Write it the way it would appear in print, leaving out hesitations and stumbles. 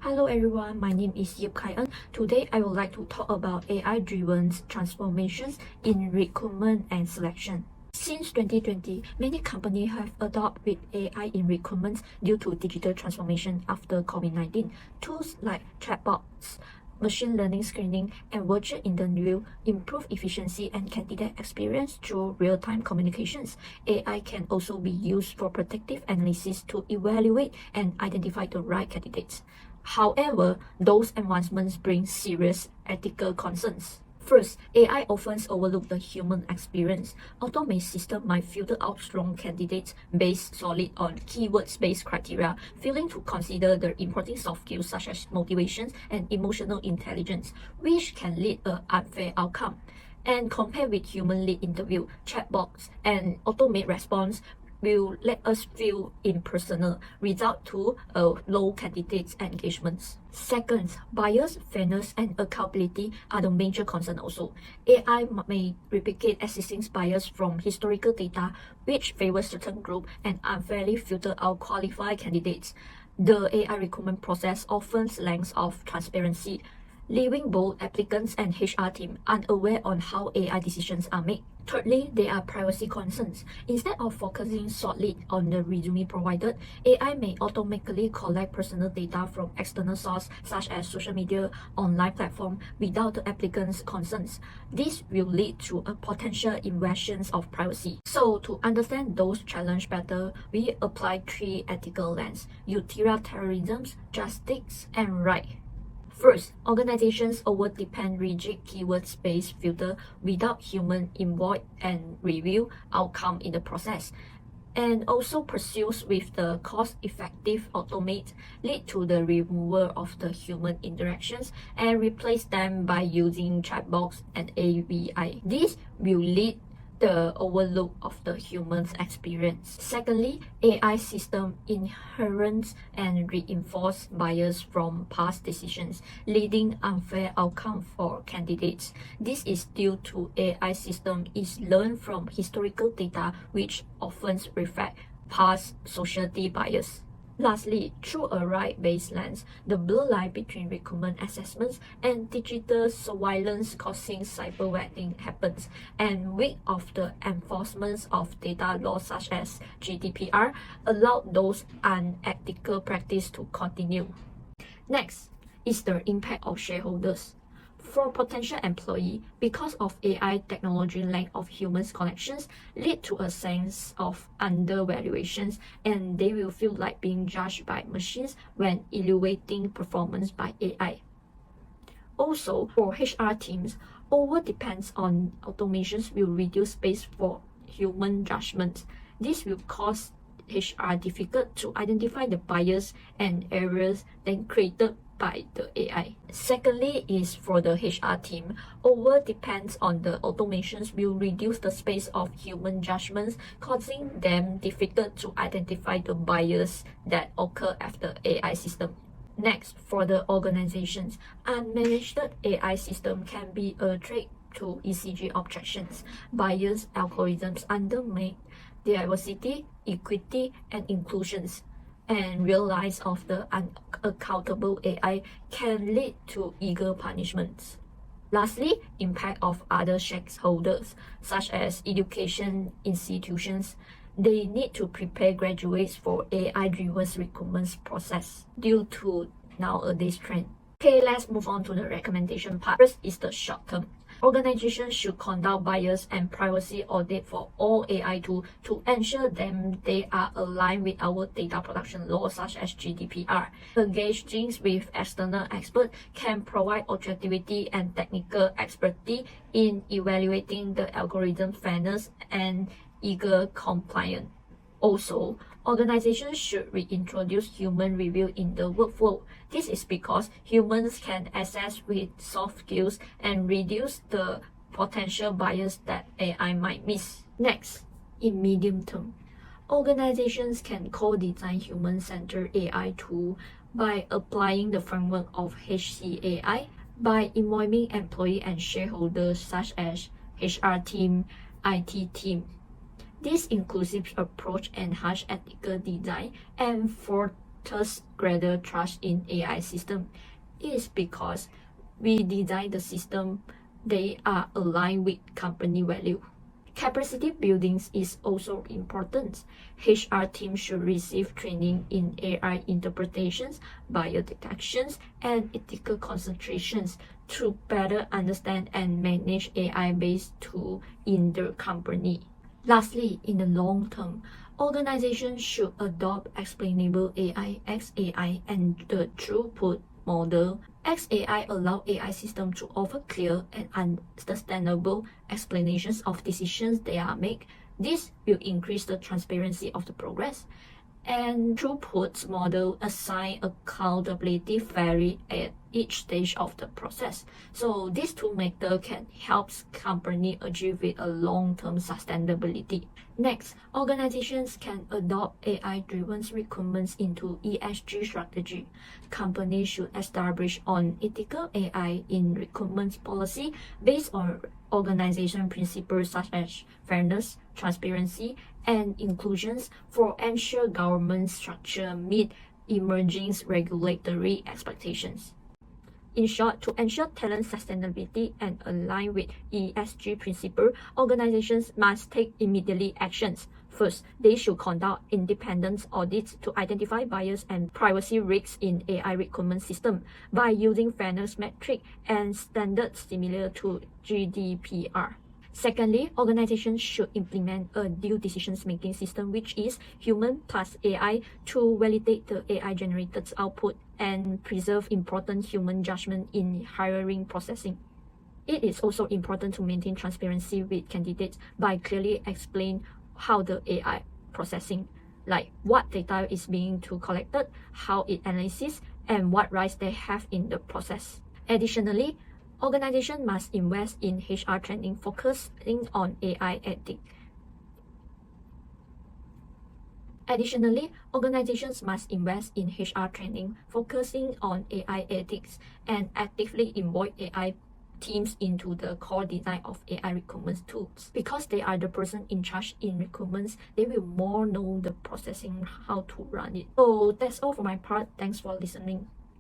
Hello everyone, my name is Yip Kai En. Today I would like to talk about AI-driven transformations in recruitment and selection. Since 2020, many companies have adopted AI in recruitment due to digital transformation after COVID-19. Tools like chatbots, machine learning screening, and virtual interview improve efficiency and candidate experience through real-time communications. AI can also be used for predictive analysis to evaluate and identify the right candidates. However, those advancements bring serious ethical concerns. First, AI often overlooks the human experience. Automated systems might filter out strong candidates based solely on keywords-based criteria, failing to consider the important soft skills such as motivation and emotional intelligence, which can lead to an unfair outcome. And compared with human-led interview, chatbots, and automated response will let us feel impersonal, result to low candidates engagements. Second, bias, fairness, and accountability are the major concern also. AI may replicate existing bias from historical data, which favors certain group and unfairly filter out qualified candidates. The AI recruitment process often lacks of transparency, leaving both applicants and HR team unaware on how AI decisions are made. Thirdly, there are privacy concerns. Instead of focusing solely on the resume provided, AI may automatically collect personal data from external sources such as social media, online platform without the applicant's consents. This will lead to a potential invasion of privacy. So to understand those challenges better, we apply three ethical lenses: utilitarianism, justice, and right. First, organizations over-depend rigid keywords-based filter without human involved and review outcome in the process, and also pursues with the cost-effective automate lead to the removal of the human interactions and replace them by using chatbots and AVI. This will lead the overlook of the human's experience. Secondly, AI system inherent and reinforce bias from past decisions, leading unfair outcome for candidates. This is due to AI system is learned from historical data, which often reflect past society bias. Lastly, through a right-based lens, the blur line between recruitment assessments and digital surveillance causing cyberwetting happens, and weak of the enforcement of data laws such as GDPR allow those unethical practice to continue. Next is the impact of shareholders. For potential employee, because of AI technology lack of humans connections lead to a sense of undervaluations, and they will feel like being judged by machines when evaluating performance by AI. Also, for HR teams, over depends on automations will reduce space for human judgment. This will cause HR difficult to identify the bias and errors then created by the AI. Secondly is for the HR team, over depends on the automations will reduce the space of human judgments, causing them difficult to identify the bias that occur after AI system. Next, for the organizations, unmanaged AI system can be a threat to ESG objections. Bias algorithms undermine diversity, equity, and inclusions, and realize of the unaccountable AI can lead to eager punishments. Lastly, impact of other stakeholders, such as education institutions. They need to prepare graduates for AI-driven recruitment process due to nowadays trend. Okay, let's move on to the recommendation part. First is the short term. Organizations should conduct bias and privacy audit for all AI tools to ensure them they are aligned with our data protection laws such as GDPR. Engaging with external experts can provide objectivity and technical expertise in evaluating the algorithm fairness and eager compliance. Also, organizations should reintroduce human review in the workflow. This is because humans can assess with soft skills and reduce the potential bias that AI might miss. Next, in medium term, organizations can co-design human-centered AI tool by applying the framework of HCAI by involving employee and shareholders such as HR team, IT team. This inclusive approach enhances ethical design and for thus greater trust in AI system is because we design the system they are aligned with company value. Capacity building is also important. HR teams should receive training in AI interpretations, bias detections, and ethical concentrations to better understand and manage AI-based tools in their company. Lastly, in the long term, organizations should adopt explainable AI, XAI, and the throughput model. XAI allow AI system to offer clear and understandable explanations of decisions they are make. This will increase the transparency of the progress. And throughput model assign accountability fairly at each stage of the process. So these two methods can help company achieve with a long-term sustainability. Next, organizations can adopt AI-driven recruitments into ESG strategy. Companies should establish on ethical AI in recruitment policy based on organization principles such as fairness, transparency, and inclusions for ensure government structure meet emerging regulatory expectations. In short, to ensure talent sustainability and align with ESG principles, organizations must take immediate actions. First, they should conduct independent audits to identify bias and privacy risks in AI recruitment system by using fairness metric and standards similar to GDPR. Secondly, organizations should implement a due decision-making system which is human plus AI to validate the AI-generated output and preserve important human judgment in hiring processing. It is also important to maintain transparency with candidates by clearly explain how the AI processing, like what data is being collected, how it analyzes, and what rights they have in the process. Additionally, organizations must invest in HR training focusing on AI ethics. Additionally, organizations must invest in HR training focusing on AI ethics and actively involve AI teams into the core design of AI recruitment tools. Because they are the person in charge in recruitments, they will more know the processing, how to run it. So that's all for my part. Thanks for listening.